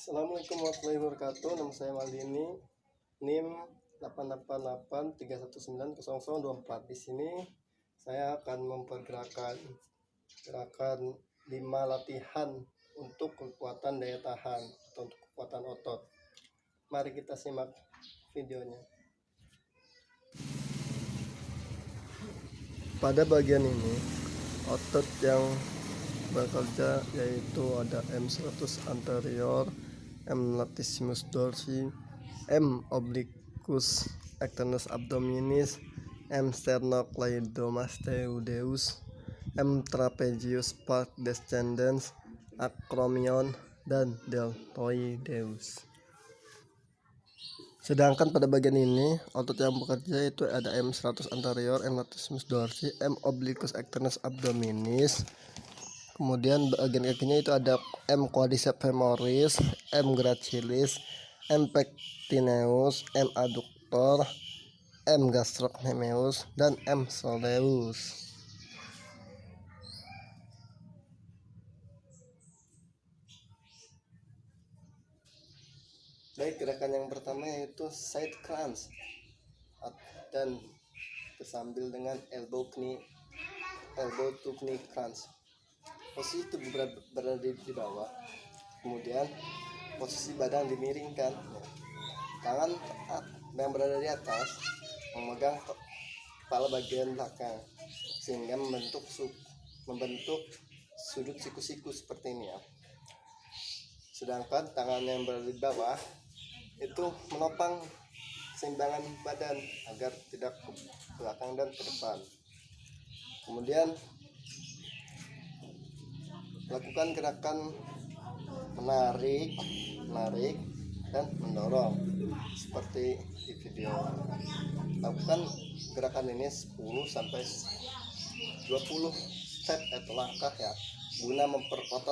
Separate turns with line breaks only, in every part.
Assalamualaikum warahmatullahi wabarakatuh. Nama saya Maldini, NIM 88831900024. Di sini saya akan mempergerakan gerakan 5 latihan untuk kekuatan daya tahan atau untuk kekuatan otot. Mari kita simak videonya. Pada bagian ini, otot yang bekerja yaitu ada M100 anterior, M latissimus dorsi, M obliquus externus abdominis, M sternocleidomastoideus, M trapezius part descendens, acromion, dan deltoideus. Sedangkan pada bagian ini, otot yang bekerja itu ada M100 anterior, M latissimus dorsi, M obliquus externus abdominis. Kemudian bagian kakinya itu ada M quadriceps femoris, M gracilis, M pectineus, M adductor, M gastrocnemius, dan M soleus. Baik, gerakan yang pertama yaitu side crunch dan tersambil dengan elbow to knee crunch. Posisi tubuh berada di bawah, kemudian posisi badan dimiringkan, tangan yang berada di atas memegang kepala bagian belakang sehingga membentuk sudut siku-siku seperti ini ya. Sedangkan tangan yang berada di bawah itu menopang keseimbangan badan agar tidak ke belakang dan ke depan. Kemudian lakukan gerakan menarik dan mendorong seperti di video. Lakukan gerakan ini 10 sampai 20 step atau langkah ya, guna memperkuat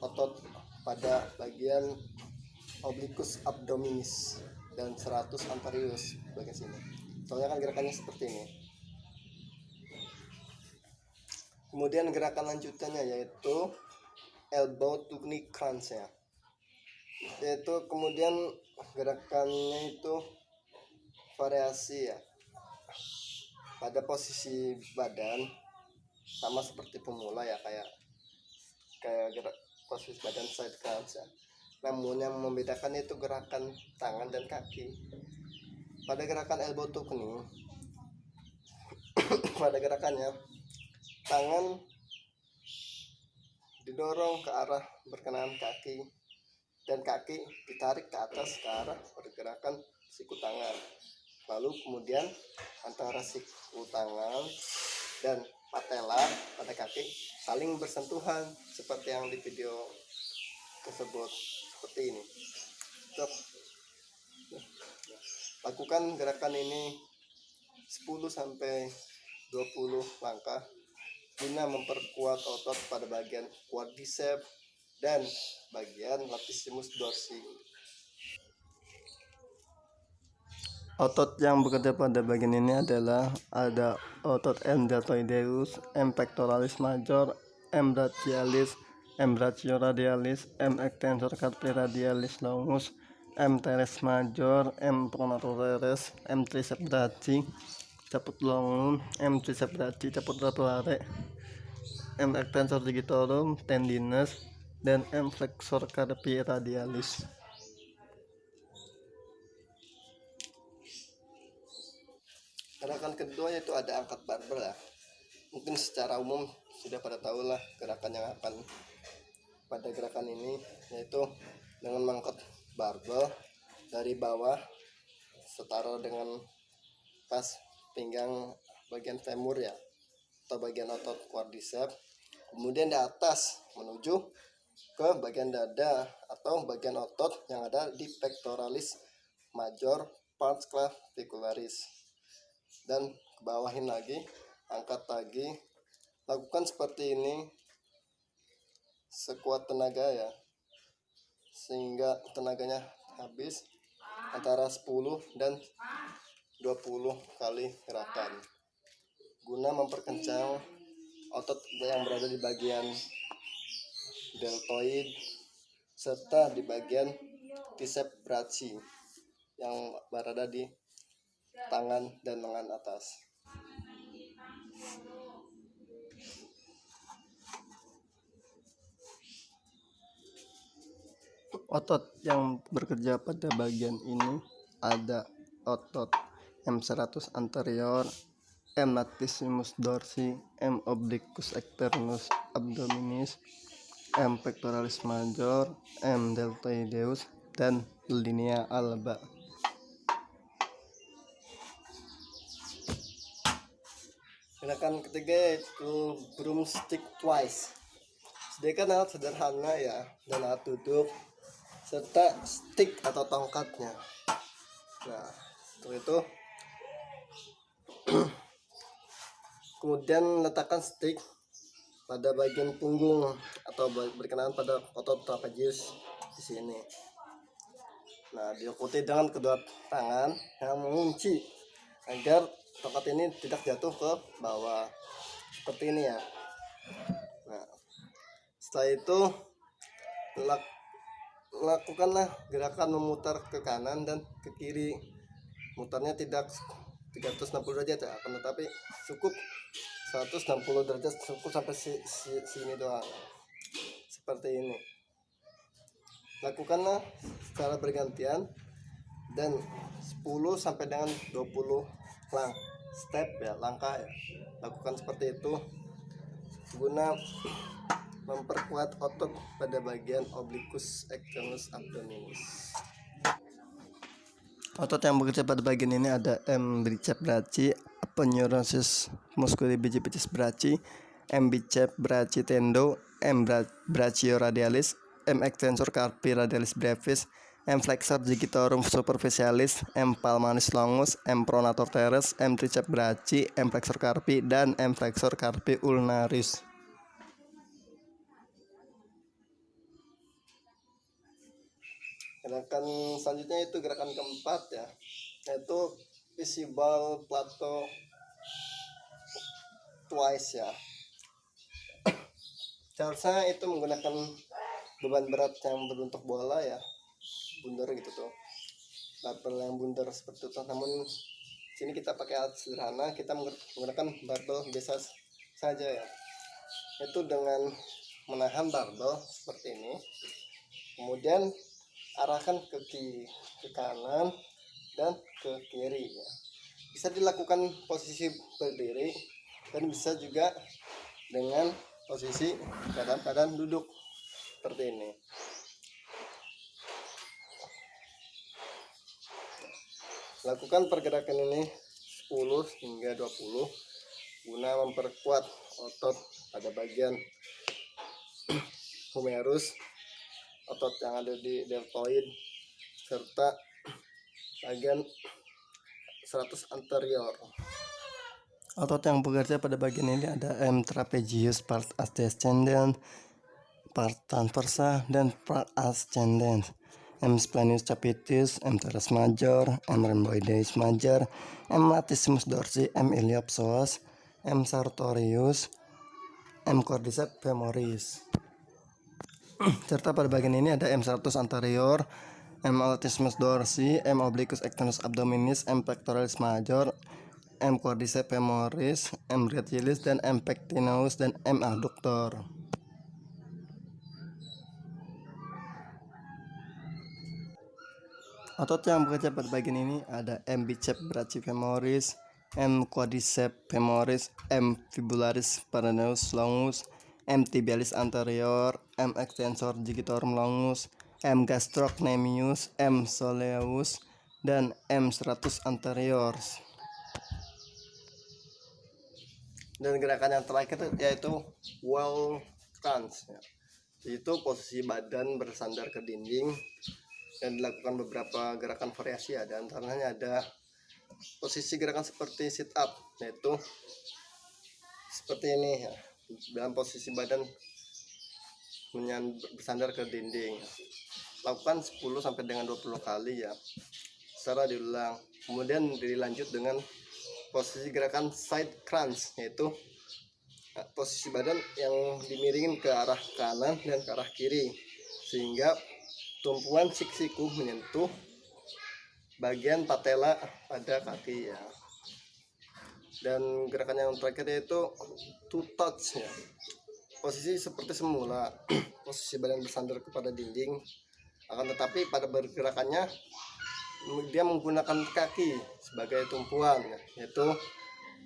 otot pada bagian obliquus abdominis dan 100 anterius bagian sini. Soalnya kan gerakannya seperti ini. Kemudian gerakan lanjutannya yaitu elbow to knee crunch ya. Yaitu kemudian gerakannya itu variasi ya. Pada posisi badan sama seperti pemula ya, kayak gerak posisi badan side crunch ya. Namun yang membedakan itu gerakan tangan dan kaki. Pada gerakan elbow to knee pada gerakannya tangan didorong ke arah berkenaan kaki dan kaki ditarik ke atas ke arah pergerakan siku tangan. Lalu kemudian antara siku tangan dan patella pada kaki saling bersentuhan seperti yang di video tersebut seperti ini. Lakukan gerakan ini 10 sampai 20 langkah guna memperkuat otot pada bagian quadriceps dan bagian latissimus dorsi. Otot yang bekerja pada bagian ini adalah ada otot M deltoideus, M pectoralis major, M brachialis, M brachioradialis, M extensor carpi radialis longus, M teres major, M pronator M triceps brachii caput longum, M triceps brachii caput rapulare, M extensor digitorum tendinus, dan M flexor carpi radialis. Gerakan kedua yaitu ada angkat barbel ya. Mungkin secara umum sudah pada tahu lah gerakan yang akan pada gerakan ini, yaitu dengan mengangkat barbel dari bawah setara dengan pas pinggang bagian femur ya, atau bagian otot quadriceps, kemudian di atas menuju ke bagian dada atau bagian otot yang ada di pectoralis major pars clavicularis, dan ke bawahin lagi, angkat lagi, lakukan seperti ini sekuat tenaga ya, sehingga tenaganya habis antara 10 dan 20 kali gerakan guna memperkencang otot yang berada di bagian deltoid serta di bagian tricep brachii yang berada di tangan dan lengan atas. Otot yang bekerja pada bagian ini ada otot M100 anterior, M latissimus dorsi, M obliquus externus abdominis, M pectoralis major, M deltoideus, dan linea alba. Gerakan ketiga yaitu broomstick twice. Sedangkan alat sederhana ya, dan alat duduk serta stick atau tongkatnya. Nah, untuk itu kemudian letakkan stick pada bagian punggung atau berkenaan pada otot trapezius di sini. Nah, diikuti dengan kedua tangan yang mengunci agar tongkat ini tidak jatuh ke bawah seperti ini ya. Nah, setelah itu lakukanlah gerakan memutar ke kanan dan ke kiri. Mutarnya tidak 360 derajat ya, akan tetapi cukup 160 derajat, cukup sampai sini doang. Seperti ini. Lakukanlah secara bergantian dan 10 sampai dengan 20 langkah ya. Lakukan seperti itu guna memperkuat otot pada bagian obliquus externus abdominis. Otot yang bekerja pada bagian ini ada M bicep brachii, aponeurosis musculi bicipitis brachii, M bicep brachii tendo, M brachioradialis, M extensor carpi radialis brevis, M flexor digitorum superficialis, M palmaris longus, M pronator teres, M tricep brachii, M flexor carpi, dan M flexor carpi ulnaris. Gerakan selanjutnya itu gerakan keempat ya, yaitu visible plateau twice ya. Seharusnya itu menggunakan beban berat yang berbentuk bola ya, bundar gitu tuh, barbel yang bundar seperti itu. Namun sini kita pakai alat sederhana, kita menggunakan barbel biasa saja ya, itu dengan menahan barbel seperti ini, kemudian arahkan ke kanan dan ke kiri ya. Bisa dilakukan posisi berdiri dan bisa juga dengan posisi keadaan duduk seperti ini. Lakukan pergerakan ini 10 hingga 20 guna memperkuat otot pada bagian humerus, otot yang ada di deltoid, serta bagian 100 anterior. Otot yang bekerja pada bagian ini ada M trapezius part ascendens, part transversa, dan part ascendens, M splenius capitis, M teres major, M rhomboideus major, M latissimus dorsi, M iliopsoas, M sartorius, M quadriceps femoris. Serta pada bagian ini ada M100 anterior, M latissimus dorsi, M obliquus externus abdominis, M pectoralis major, M quadriceps femoris, M brachialis, dan M pectineus, dan M adductor. Otot yang bekerja pada bagian ini ada M bicep brachii femoris, M quadriceps femoris, M fibularis peroneus longus, M tibialis anterior, M extensor digitorum longus, M gastrocnemius, M soleus, dan M 100 anterior. Dan gerakan yang terakhir yaitu wall crunch ya. Itu posisi badan bersandar ke dinding dan dilakukan beberapa gerakan variasi ya. Dan antaranya ada posisi gerakan seperti sit up, yaitu seperti ini ya, dalam posisi badan bersandar ke dinding. Lakukan 10 sampai dengan 20 kali ya, secara diulang. Kemudian dilanjut dengan posisi gerakan side crunch, yaitu posisi badan yang dimiringin ke arah kanan dan ke arah kiri sehingga tumpuan siku menyentuh bagian patella pada kaki ya. Dan gerakan yang terakhir yaitu to touch ya. Posisi seperti semula, posisi badan bersandar kepada dinding, akan tetapi pada bergerakannya dia menggunakan kaki sebagai tumpuan ya. Yaitu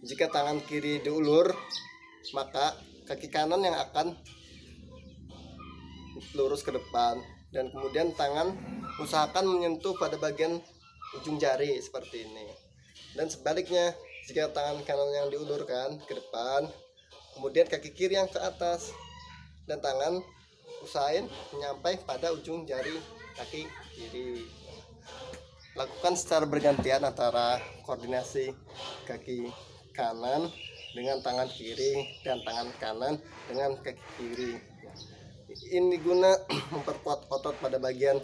jika tangan kiri diulur, maka kaki kanan yang akan lurus ke depan, dan kemudian tangan usahakan menyentuh pada bagian ujung jari seperti ini. Dan sebaliknya, jika tangan kanan yang diulurkan ke depan, kemudian kaki kiri yang ke atas, dan tangan usahain menyampai pada ujung jari kaki kiri. Lakukan secara bergantian antara koordinasi kaki kanan dengan tangan kiri dan tangan kanan dengan kaki kiri. Ini guna memperkuat otot pada bagian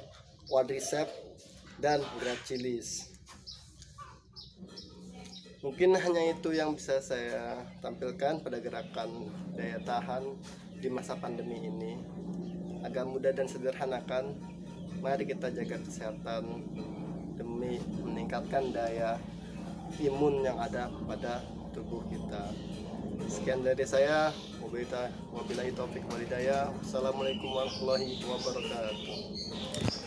quadriceps dan gracilis. Mungkin hanya itu yang bisa saya tampilkan pada gerakan daya tahan di masa pandemi ini. Agak mudah dan sederhana kan? Mari kita jaga kesehatan demi meningkatkan daya imun yang ada pada tubuh kita. Sekian dari saya. Wabillahi taufiq wal hidayah. Wassalamualaikum warahmatullahi wabarakatuh.